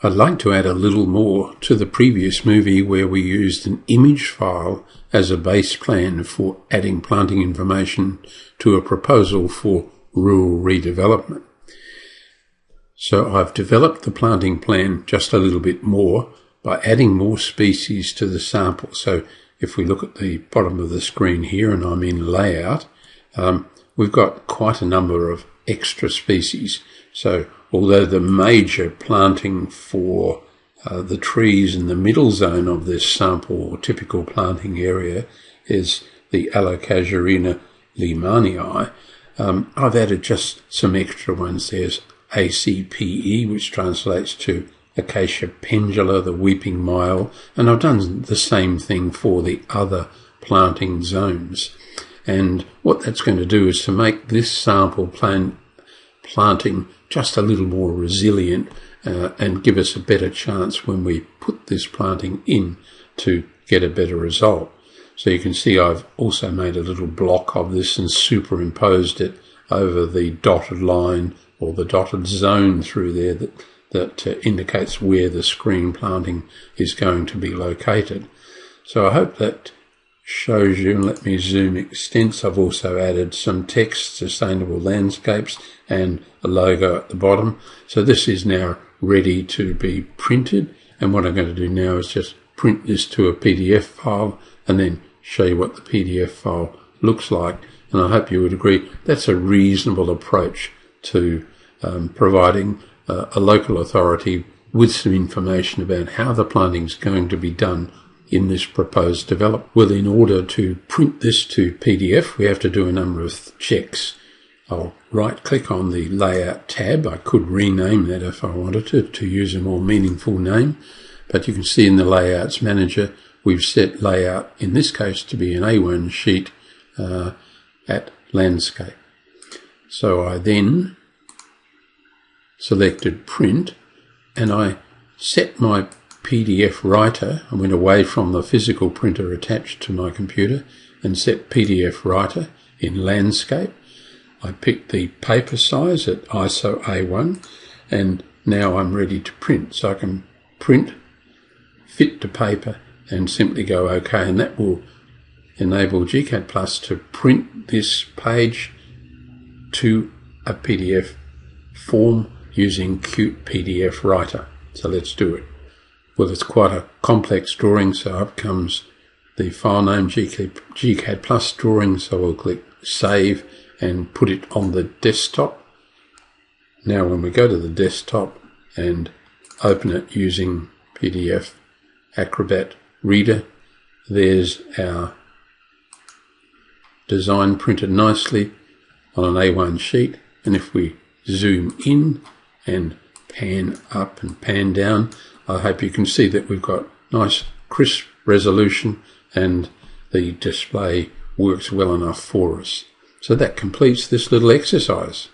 I'd like to add a little more to the previous movie where we used an image file as a base plan for adding planting information to a proposal for rural redevelopment. So I've developed the planting plan just a little bit more by adding more species to the sample. So if we look at the bottom of the screen here, and I'm in layout, we've got quite a number of extra species. So although the major planting for the trees in the middle zone of this sample or typical planting area is the Alocasuarina lehmannii, I've added just some extra ones. There's ACPE, which translates to Acacia pendula, the weeping mile, and I've done the same thing for the other planting zones. And what that's going to do is to make this sample planting just a little more resilient and give us a better chance when we put this planting in to get a better result. So you can see I've also made a little block of this and superimposed it over the dotted line or the dotted zone through there that indicates where the screen planting is going to be located. So I hope that shows you, and let me zoom extents. I've also added some text, sustainable landscapes, and a logo at the bottom. So this is now ready to be printed, and what I'm going to do now is just print this to a PDF file and then show you what the PDF file looks like. And I hope you would agree that's a reasonable approach to providing a local authority with some information about how the planting is going to be done in this proposed development. Well, in order to print this to PDF, we have to do a number of checks. I'll right-click on the Layout tab. I could rename that if I wanted to use a more meaningful name. But you can see in the Layouts Manager, we've set Layout, in this case, to be an A1 sheet at Landscape. So I then selected Print, and I set my PDF writer. I went away from the physical printer attached to my computer and set PDF writer in Landscape. I picked the paper size at ISO A1, and now I'm ready to print. So I can print, fit to paper, and simply go OK, and that will enable gCADPlus to print this page to a PDF form using Qt PDF Writer. So let's do it. Well, it's quite a complex drawing, so up comes the file name gCADPlus drawing, so we'll click Save and put it on the desktop. Now when we go to the desktop and open it using PDF Acrobat Reader, there's our design printed nicely on an A1 sheet. And if we zoom in and pan up and pan down, I hope you can see that we've got nice crisp resolution and the display works well enough for us. So that completes this little exercise.